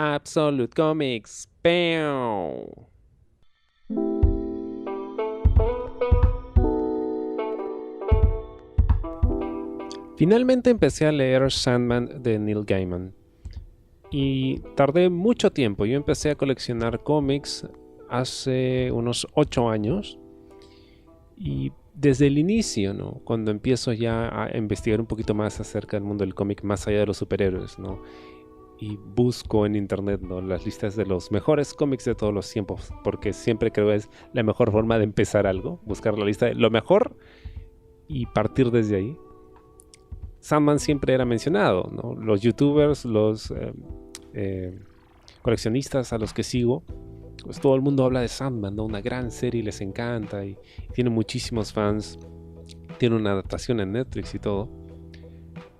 Absolute Comics. ¡Pew! Finalmente empecé a leer Sandman de Neil Gaiman. Y tardé mucho tiempo. Yo empecé a coleccionar cómics hace unos 8 años. Y desde el inicio, ¿no? Cuando empiezo ya a investigar un poquito más acerca del mundo del cómic, más allá de los superhéroes, ¿no? Y busco en internet, ¿no?, las listas de los mejores cómics de todos los tiempos, porque siempre creo que es la mejor forma de empezar algo, buscar la lista de lo mejor y partir desde ahí. Sandman siempre era mencionado, ¿no? Los youtubers, los coleccionistas a los que sigo, pues todo el mundo habla de Sandman, ¿no? Una gran serie, les encanta y tiene muchísimos fans. Tiene una adaptación en Netflix y todo.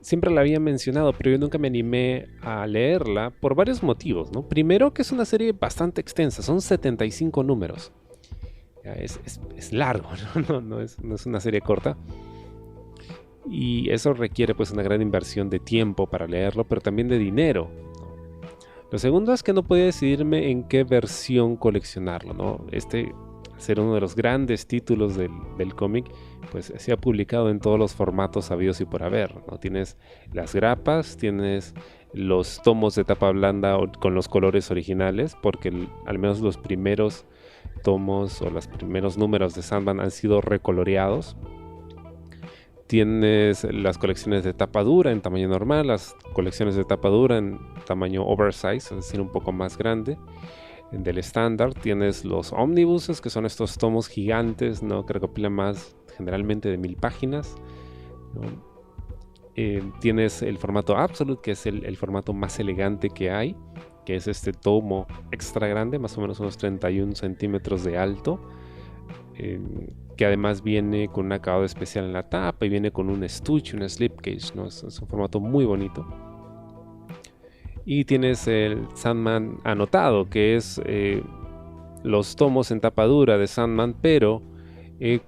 Siempre la había mencionado, pero yo nunca me animé a leerla por varios motivos, ¿no? Primero, que es una serie bastante extensa, son 75 números. Es largo, ¿no? No es una serie corta. Y eso requiere pues una gran inversión de tiempo para leerlo, pero también de dinero. Lo segundo es que no podía decidirme en qué versión coleccionarlo, ¿no? Ser uno de los grandes títulos del cómic, pues se ha publicado en todos los formatos habidos y por haber, ¿no? Tienes las grapas, tienes los tomos de tapa blanda con los colores originales, porque al menos los primeros tomos o los primeros números de Sandman han sido recoloreados. Tienes las colecciones de tapa dura en tamaño normal, las colecciones de tapa dura en tamaño oversize, es decir, un poco más grande del estándar. Tienes los omnibuses, que son estos tomos gigantes, ¿no?, que recopilan más generalmente de 1000 páginas, ¿no? Tienes el formato Absolute, que es el formato más elegante que hay, que es este tomo extra grande, más o menos unos 31 centímetros de alto, que además viene con un acabado especial en la tapa y viene con un estuche, un slipcase, ¿no? Es un formato muy bonito. Y tienes el Sandman anotado, que es los tomos en tapa dura de Sandman, pero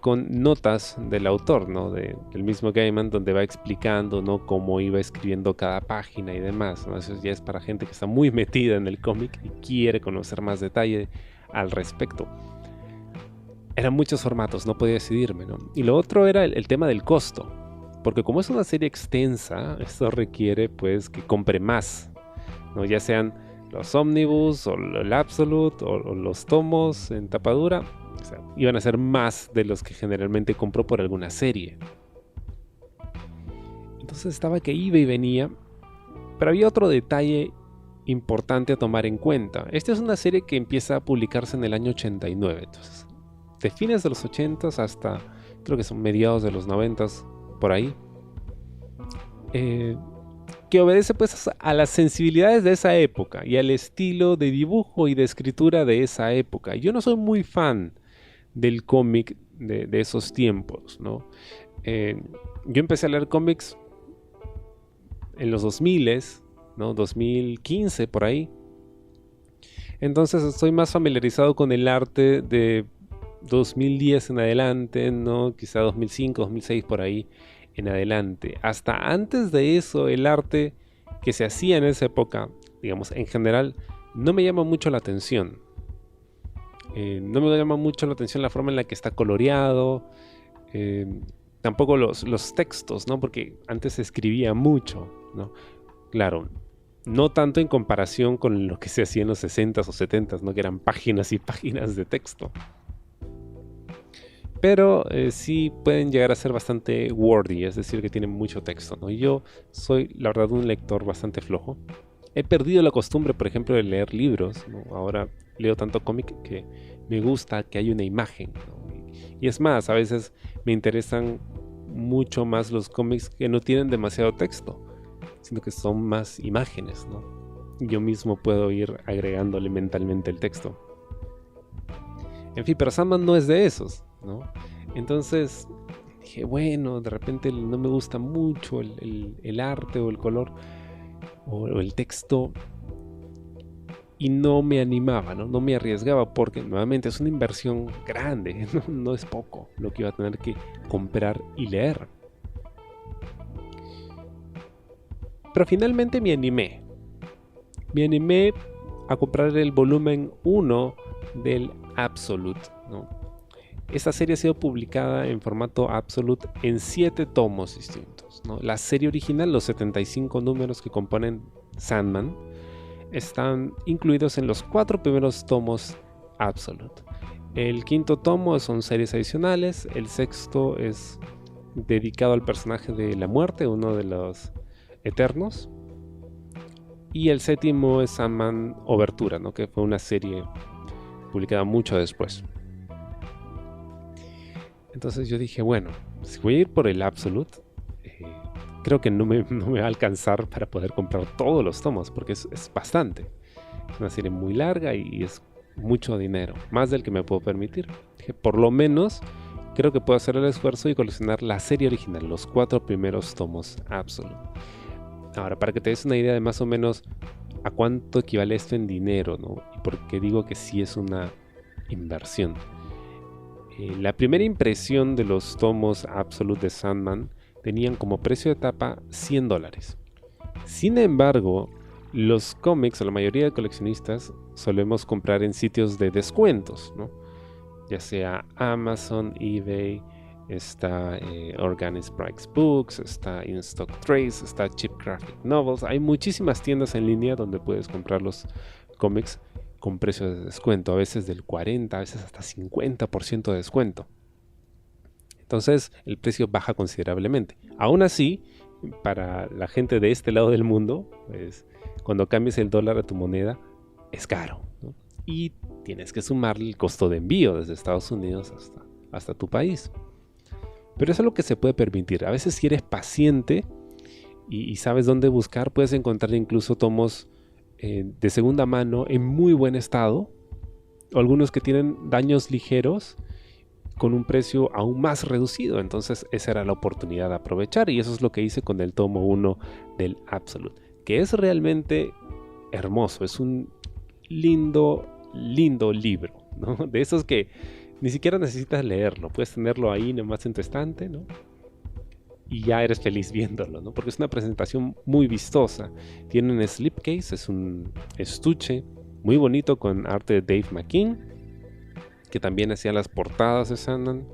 con notas del autor, ¿no?, del mismo Gaiman, donde va explicando, ¿no?, cómo iba escribiendo cada página y demás, ¿no? Eso ya es para gente que está muy metida en el cómic y quiere conocer más detalle al respecto. Eran muchos formatos, no podía decidirme, ¿no? Y lo otro era el tema del costo, porque como es una serie extensa, esto requiere pues que compre más, ¿no? Ya sean los Omnibus o el Absolute o los tomos en tapadura, o sea, iban a ser más de los que generalmente compro por alguna serie. Entonces estaba que iba y venía, pero había otro detalle importante a tomar en cuenta. Esta es una serie que empieza a publicarse en el año 89, entonces de fines de los 80s hasta creo que son mediados de los 90s, por ahí, que obedece pues a las sensibilidades de esa época y al estilo de dibujo y de escritura de esa época. Yo no soy muy fan del cómic de esos tiempos, ¿no? Yo empecé a leer cómics en los 2000s, ¿no? 2015 por ahí. Entonces estoy más familiarizado con el arte de 2010 en adelante, ¿no? Quizá 2005, 2006 por ahí en adelante. Hasta antes de eso, el arte que se hacía en esa época, digamos, en general, no me llama mucho la atención. No me llama mucho la atención la forma en la que está coloreado, tampoco los textos, ¿no? Porque antes se escribía mucho, ¿no? Claro, no tanto en comparación con lo que se hacía en los 60s o 70s, ¿no?, que eran páginas y páginas de texto. Pero sí pueden llegar a ser bastante wordy, es decir, que tienen mucho texto, ¿no? Y yo soy, la verdad, un lector bastante flojo. He perdido la costumbre, por ejemplo, de leer libros, ¿no? Ahora leo tanto cómic que me gusta que haya una imagen, ¿no? Y es más, a veces me interesan mucho más los cómics que no tienen demasiado texto, sino que son más imágenes, ¿no? Yo mismo puedo ir agregándole mentalmente el texto. En fin, pero Sandman no es de esos, ¿no? Entonces dije, bueno, de repente no me gusta mucho el arte o el color o el texto, y no me animaba, ¿no? No me arriesgaba, porque nuevamente es una inversión grande, no es poco lo que iba a tener que comprar y leer. Pero finalmente me animé a comprar el volumen 1 del Absolute, ¿no? Esta serie ha sido publicada en formato Absolute en 7 tomos distintos, ¿no? La serie original, los 75 números que componen Sandman, están incluidos en los 4 primeros tomos Absolute. El quinto tomo son series adicionales, el sexto es dedicado al personaje de la muerte, uno de los Eternos, y el séptimo es Sandman Obertura, ¿no? Que fue una serie publicada mucho después. Entonces yo dije, bueno, si voy a ir por el Absolute, creo que no me va a alcanzar para poder comprar todos los tomos, porque es bastante. Es una serie muy larga y es mucho dinero, más del que me puedo permitir. Dije, por lo menos creo que puedo hacer el esfuerzo y coleccionar la serie original, los 4 primeros tomos Absolute. Ahora, para que te des una idea de más o menos a cuánto equivale esto en dinero, ¿no? Y por qué digo que sí es una inversión. La primera impresión de los tomos Absolute de Sandman tenían como precio de tapa $100. Sin embargo, los cómics, o la mayoría de coleccionistas, solemos comprar en sitios de descuentos, ¿no? Ya sea Amazon, eBay, está Organic Sprites Books, está InStock Trades, está Cheap Graphic Novels. Hay muchísimas tiendas en línea donde puedes comprar los cómics con precio de descuento, a veces del 40, a veces hasta 50% de descuento. Entonces el precio baja considerablemente. Aún así, para la gente de este lado del mundo, pues, cuando cambies el dólar a tu moneda, es caro, ¿no? Y tienes que sumarle el costo de envío desde Estados Unidos hasta tu país. Pero eso es lo que se puede permitir. A veces si eres paciente y sabes dónde buscar, puedes encontrar incluso tomos de segunda mano en muy buen estado, o algunos que tienen daños ligeros con un precio aún más reducido. Entonces esa era la oportunidad de aprovechar, y eso es lo que hice con el tomo 1 del Absolute, que es realmente hermoso. Es un lindo libro, ¿no? De esos que ni siquiera necesitas leerlo, puedes tenerlo ahí nomás en tu estante, ¿no? Y ya eres feliz viéndolo, ¿no? Porque es una presentación muy vistosa. Tiene un slipcase, es un estuche muy bonito con arte de Dave McKean, que también hacía las portadas de Sandman.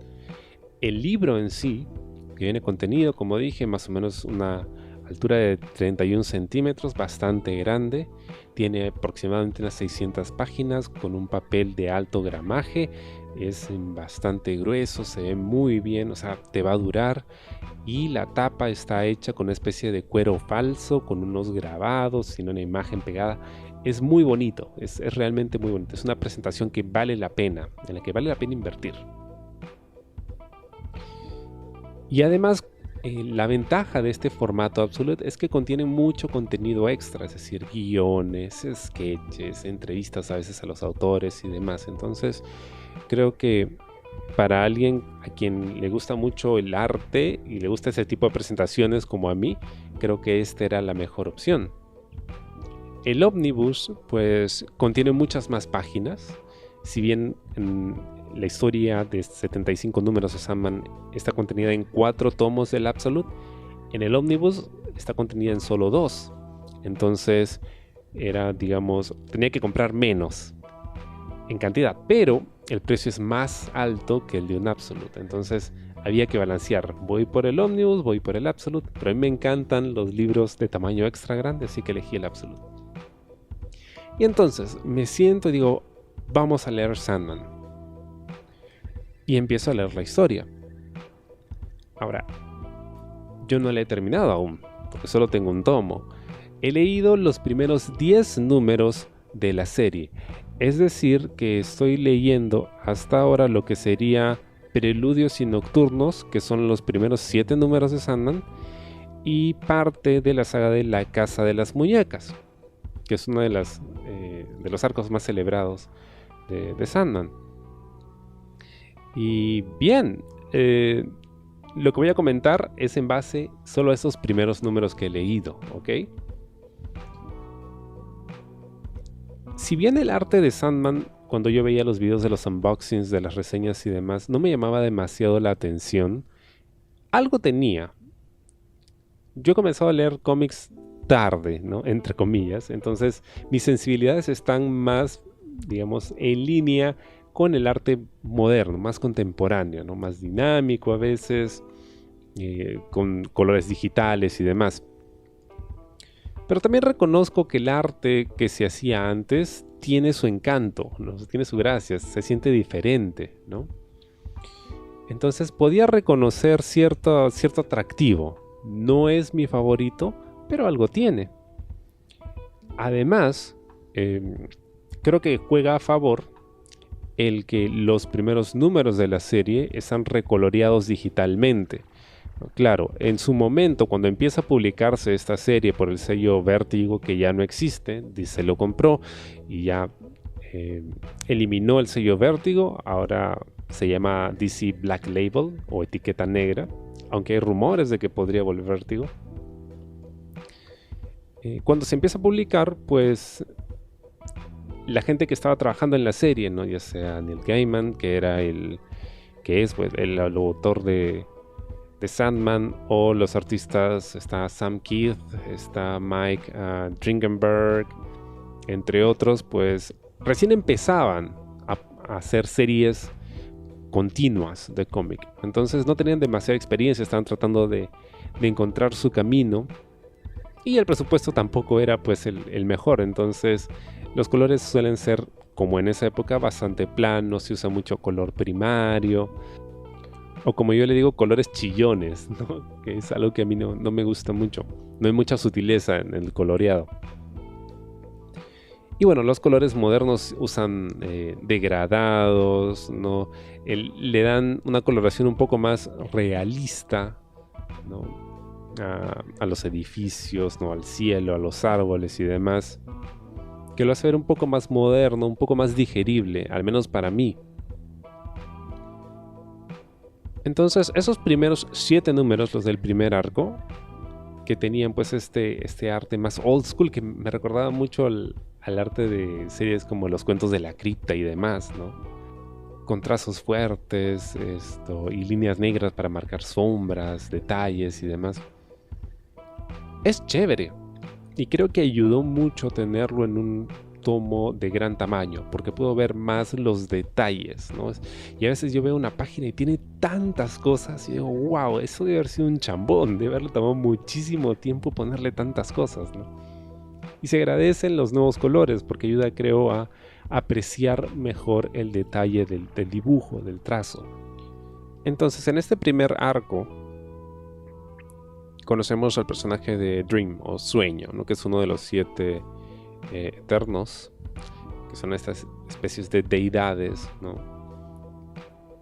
El libro en sí, que viene contenido, como dije, más o menos una altura de 31 centímetros, bastante grande. Tiene aproximadamente unas 600 páginas con un papel de alto gramaje. Es bastante grueso, se ve muy bien, o sea, te va a durar. Y la tapa está hecha con una especie de cuero falso, con unos grabados, sin una imagen pegada. Es muy bonito, es realmente muy bonito. Es una presentación que vale la pena, en la que vale la pena invertir. Y además, la ventaja de este formato Absolute es que contiene mucho contenido extra, es decir, guiones, sketches, entrevistas a veces a los autores y demás. Entonces, creo que para alguien a quien le gusta mucho el arte y le gusta ese tipo de presentaciones como a mí, creo que esta era la mejor opción. El ómnibus pues contiene muchas más páginas. Si bien la historia de 75 números de Sandman está contenida en 4 tomos del Absolute, en el ómnibus está contenida en solo 2. Entonces era, digamos, tenía que comprar menos en cantidad, pero el precio es más alto que el de un Absolute. Entonces había que balancear, voy por el ómnibus, voy por el Absolute, pero a mí me encantan los libros de tamaño extra grande, así que elegí el Absolute. Y entonces me siento y digo, vamos a leer Sandman. Y empiezo a leer la historia. Ahora, yo no la he terminado aún, porque solo tengo un tomo. He leído los primeros 10 números de la serie. Es decir, que estoy leyendo hasta ahora lo que sería Preludios y Nocturnos, que son los primeros 7 números de Sandman, y parte de la saga de La Casa de las Muñecas, que es uno de los arcos más celebrados de Sandman. Y bien, lo que voy a comentar es en base solo a esos primeros números que he leído, ¿ok? Si bien el arte de Sandman, cuando yo veía los videos de los unboxings, de las reseñas y demás, no me llamaba demasiado la atención, algo tenía. Yo he comenzado a leer cómics tarde, ¿no? Entre comillas. Entonces, mis sensibilidades están más, digamos, en línea con el arte moderno, más contemporáneo, ¿no? Más dinámico a veces, con colores digitales y demás. Pero también reconozco que el arte que se hacía antes tiene su encanto, ¿no? Tiene su gracia, se siente diferente, ¿no? Entonces podía reconocer cierto atractivo. No es mi favorito, pero algo tiene. Además, creo que juega a favor el que los primeros números de la serie están recoloreados digitalmente. Claro, en su momento, cuando empieza a publicarse esta serie por el sello Vértigo, que ya no existe, se lo compró y ya eliminó el sello Vértigo, ahora se llama DC Black Label o etiqueta negra, aunque hay rumores de que podría volver Vértigo. Cuando se empieza a publicar, pues la gente que estaba trabajando en la serie, ¿no? Ya sea Neil Gaiman, que es pues, el autor de Sandman, o los artistas, está Sam Keith, está Mike Dringenberg, entre otros, pues recién empezaban a hacer series continuas de cómic. Entonces no tenían demasiada experiencia, estaban tratando de encontrar su camino y el presupuesto tampoco era pues el mejor. Entonces los colores suelen ser, como en esa época, bastante planos, se usa mucho color primario, o como yo le digo, colores chillones, ¿no? Que es algo que a mí no me gusta mucho. No hay mucha sutileza en el coloreado. Y bueno, los colores modernos usan degradados, ¿no? Le dan una coloración un poco más realista, ¿no? A los edificios, ¿no? Al cielo, a los árboles y demás, que lo hace ver un poco más moderno, un poco más digerible, al menos para mí. Entonces, esos primeros 7 números, los del primer arco, que tenían pues este arte más old school, que me recordaba mucho al arte de series como Los Cuentos de la Cripta y demás, ¿no? Con trazos fuertes, y líneas negras para marcar sombras, detalles y demás. Es chévere, y creo que ayudó mucho tenerlo en un tomo de gran tamaño, porque puedo ver más los detalles, ¿no? Y a veces yo veo una página y tiene tantas cosas y digo, wow, eso debe haber sido un chambón, debe haberle tomado muchísimo tiempo ponerle tantas cosas, ¿no? Y se agradecen los nuevos colores porque ayuda, creo, a apreciar mejor el detalle del dibujo, del trazo. Entonces, en este primer arco conocemos al personaje de Dream o Sueño, ¿no? Que es uno de los 7 eternos, que son estas especies de deidades, ¿no?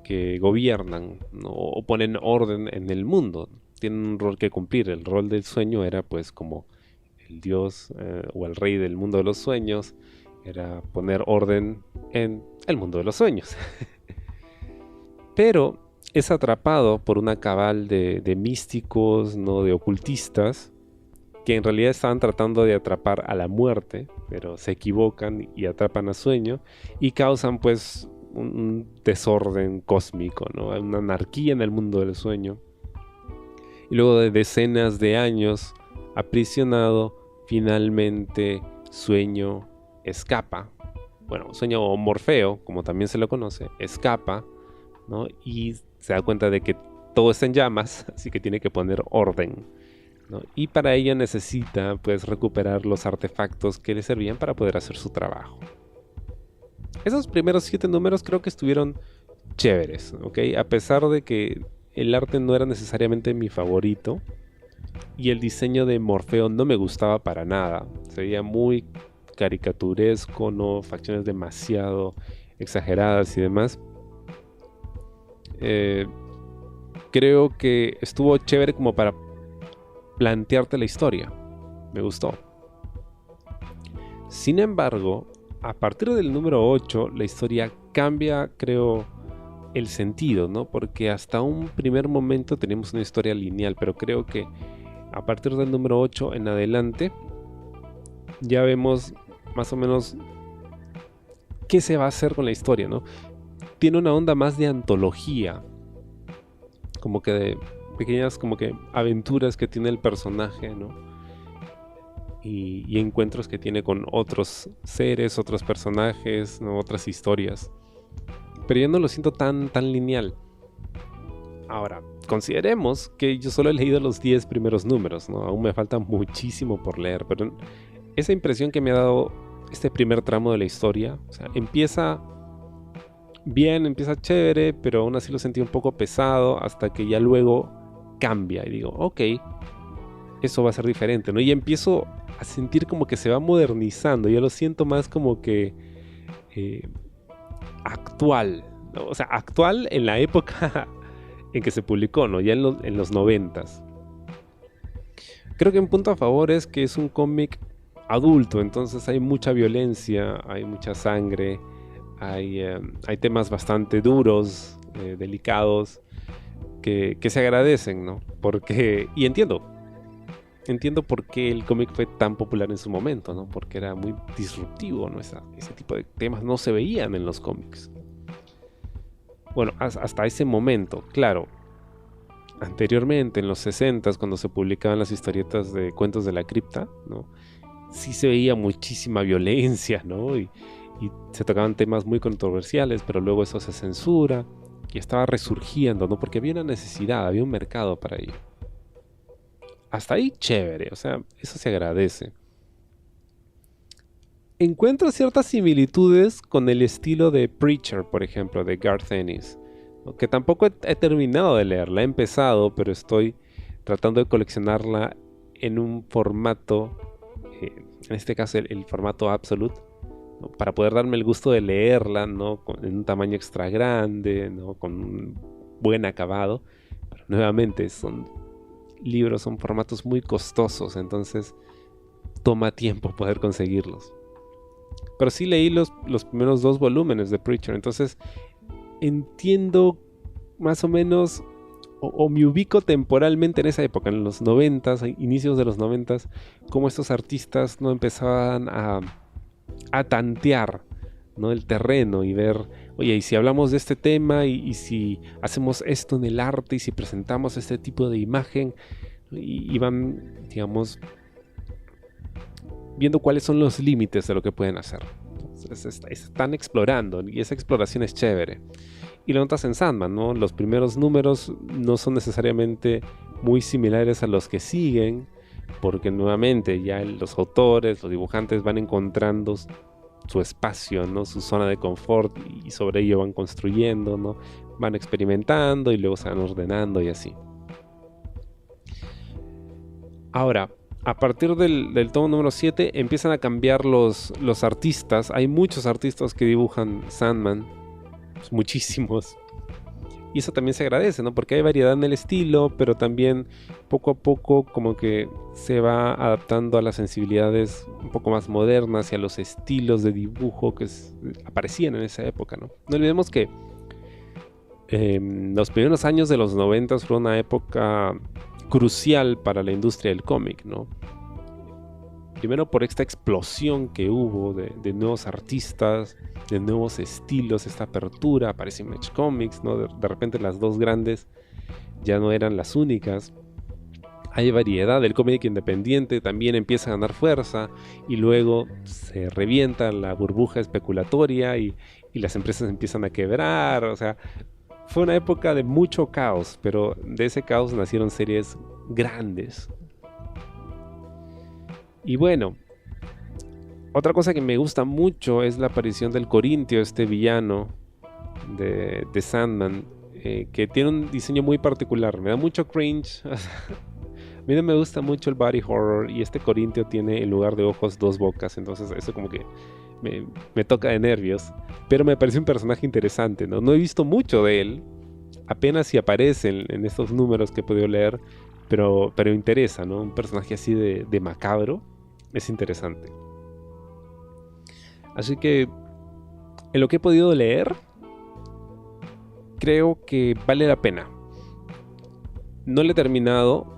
Que gobiernan, ¿no? O ponen orden en el mundo. Tienen un rol que cumplir. El rol del Sueño era pues como el dios o el rey del mundo de los sueños, era poner orden en el mundo de los sueños. Pero es atrapado por una cabal de místicos, ¿no? De ocultistas, que en realidad estaban tratando de atrapar a la muerte, pero se equivocan y atrapan a Sueño y causan pues un desorden cósmico, ¿no? Una anarquía en el mundo del sueño. Y luego de decenas de años aprisionado, finalmente Sueño escapa. Bueno, Sueño o Morfeo, como también se lo conoce, escapa, ¿no? Y se da cuenta de que todo está en llamas, así que tiene que poner orden, ¿no? Y para ello necesita pues recuperar los artefactos que le servían para poder hacer su trabajo. Esos primeros 7 números creo que estuvieron chéveres, ¿ok? A pesar de que el arte no era necesariamente mi favorito y el diseño de Morfeo no me gustaba para nada. Se veía muy caricaturesco, ¿no? Facciones demasiado exageradas y demás. Creo que estuvo chévere como para plantearte la historia. Me gustó. Sin embargo, a partir del número 8, la historia cambia, creo, el sentido, ¿no? Porque hasta un primer momento tenemos una historia lineal, pero creo que a partir del número 8 en adelante ya vemos más o menos qué se va a hacer con la historia, ¿no? Tiene una onda más de antología, como que de pequeñas como que aventuras que tiene el personaje, ¿no? y encuentros que tiene con otros seres, otros personajes, ¿no? Otras historias. Pero yo no lo siento tan lineal. Ahora, consideremos que yo solo he leído los 10 primeros números, ¿no? Aún me falta muchísimo por leer, pero esa impresión que me ha dado este primer tramo de la historia, o sea, empieza bien, empieza chévere, pero aún así lo sentí un poco pesado hasta que ya luego cambia y digo, ok, eso va a ser diferente, ¿no? Y empiezo a sentir como que se va modernizando, ya lo siento más como que actual, ¿no? O sea, actual en la época en que se publicó, ¿no? Ya en los 90s. Creo que un punto a favor es que es un cómic adulto, entonces hay mucha violencia, hay mucha sangre, hay temas bastante duros, delicados, que se agradecen, ¿no? Porque, y entiendo por qué el cómic fue tan popular en su momento, ¿no? Porque era muy disruptivo, ¿no? Ese tipo de temas no se veían en los cómics. Bueno, hasta ese momento, claro. Anteriormente, en los 60s, cuando se publicaban las historietas de Cuentos de la Cripta, ¿no? Sí se veía muchísima violencia, ¿no? Y se tocaban temas muy controversiales, pero luego eso se censura y estaba resurgiendo, ¿no? Porque había una necesidad, había un mercado para ello. Hasta ahí chévere, o sea, eso se agradece. Encuentro ciertas similitudes con el estilo de Preacher, por ejemplo, de Garth Ennis, ¿no? Que tampoco he terminado de leerla, he empezado, pero estoy tratando de coleccionarla en un formato, en este caso el formato Absolute, ¿no? Para poder darme el gusto de leerla, ¿no? En un tamaño extra grande, ¿no? Con un buen acabado. Pero nuevamente son libros, son formatos muy costosos, entonces toma tiempo poder conseguirlos. Pero sí leí los primeros 2 volúmenes de Preacher, entonces entiendo más o menos, o me ubico temporalmente en esa época, en los 90s, inicios de los 90s, cómo estos artistas no empezaban a tantear, ¿no? El terreno y ver, oye, y si hablamos de este tema y si hacemos esto en el arte y si presentamos este tipo de imagen, y van, digamos, viendo cuáles son los límites de lo que pueden hacer. Entonces, están explorando y esa exploración es chévere. Y lo notas en Sandman, ¿no? Los primeros números no son necesariamente muy similares a los que siguen, porque nuevamente ya los autores, los dibujantes van encontrando su espacio, ¿no? Su zona de confort y sobre ello van construyendo, ¿no? Van experimentando y luego se van ordenando y así. Ahora, a partir del tomo número 7 empiezan a cambiar los artistas. Hay muchos artistas que dibujan Sandman, pues muchísimos. Y eso también se agradece, ¿no? Porque hay variedad en el estilo, pero también poco a poco como que se va adaptando a las sensibilidades un poco más modernas y a los estilos de dibujo que aparecían en esa época, ¿no? No olvidemos que los primeros años de los 90 fue una época crucial para la industria del cómic, ¿no? Primero por esta explosión que hubo de nuevos artistas, de nuevos estilos, esta apertura, aparece Image Comics, ¿no? De repente las dos grandes ya no eran las únicas. Hay variedad, el cómic independiente también empieza a ganar fuerza y luego se revienta la burbuja especulatoria y las empresas empiezan a quebrar, o sea, fue una época de mucho caos, pero de ese caos nacieron series grandes. Y bueno, otra cosa que me gusta mucho es la aparición del Corintio, este villano de Sandman, que tiene un diseño muy particular, me da mucho cringe. A mí no me gusta mucho el body horror y este Corintio tiene en lugar de ojos 2 bocas, entonces eso como que me toca de nervios, pero me parece un personaje interesante, ¿no? No he visto mucho de él, apenas si aparece en estos números que he podido leer, pero interesa, ¿no? Un personaje así de macabro es interesante. Así que en lo que he podido leer, creo que vale la pena. No lo he terminado,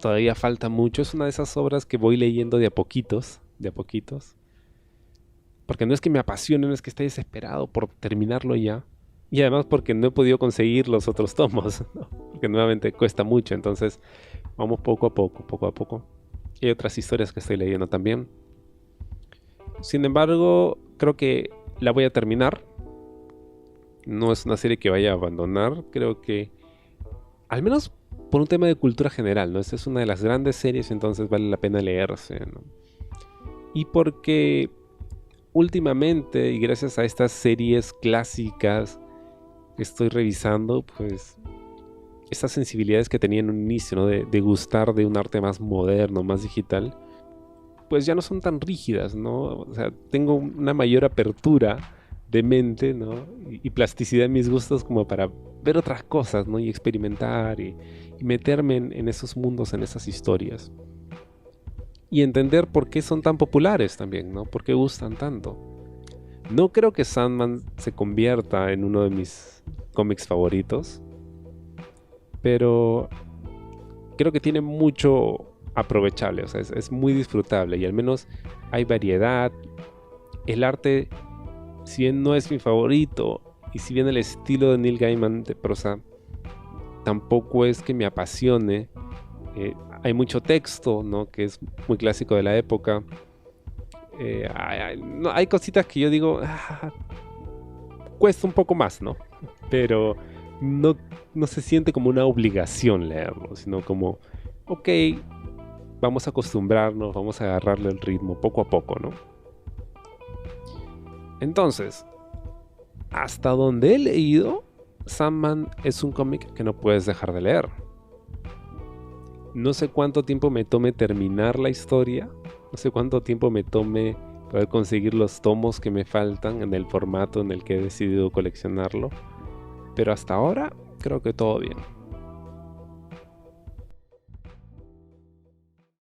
todavía falta mucho, es una de esas obras que voy leyendo de a poquitos, porque no es que me apasione, no es que esté desesperado por terminarlo ya, y además porque no he podido conseguir los otros tomos, ¿no? Porque nuevamente cuesta mucho, entonces vamos poco a poco. Y hay otras historias que estoy leyendo también. Sin embargo, creo que la voy a terminar. No es una serie que vaya a abandonar. Creo que, al menos por un tema de cultura general, ¿no? Esta es una de las grandes series, entonces vale la pena leerse, ¿no? Y porque últimamente, y gracias a estas series clásicas que estoy revisando, pues estas sensibilidades que tenía en un inicio, ¿no? De gustar de un arte más moderno, más digital, pues ya no son tan rígidas, ¿no? O sea, tengo una mayor apertura de mente, ¿no? Y plasticidad en mis gustos como para ver otras cosas, ¿no? Y experimentar y meterme en esos mundos, en esas historias. Y entender por qué son tan populares también, ¿no? Por qué gustan tanto. No creo que Sandman se convierta en uno de mis cómics favoritos, pero creo que tiene mucho aprovechable, o sea, es muy disfrutable y al menos hay variedad. El arte, si bien no es mi favorito, y si bien el estilo de Neil Gaiman de prosa tampoco es que me apasione, hay mucho texto, ¿no? Que es muy clásico de la época. No, hay cositas que yo digo, cuesta un poco más, ¿no? Pero no, no se siente como una obligación leerlo, sino como, ok, vamos a acostumbrarnos, vamos a agarrarle el ritmo poco a poco, ¿no? Entonces, hasta donde he leído, Sandman es un cómic que no puedes dejar de leer. No sé cuánto tiempo me tome terminar la historia, no sé cuánto tiempo me tome poder conseguir los tomos que me faltan en el formato en el que he decidido coleccionarlo, pero hasta ahora creo que todo bien.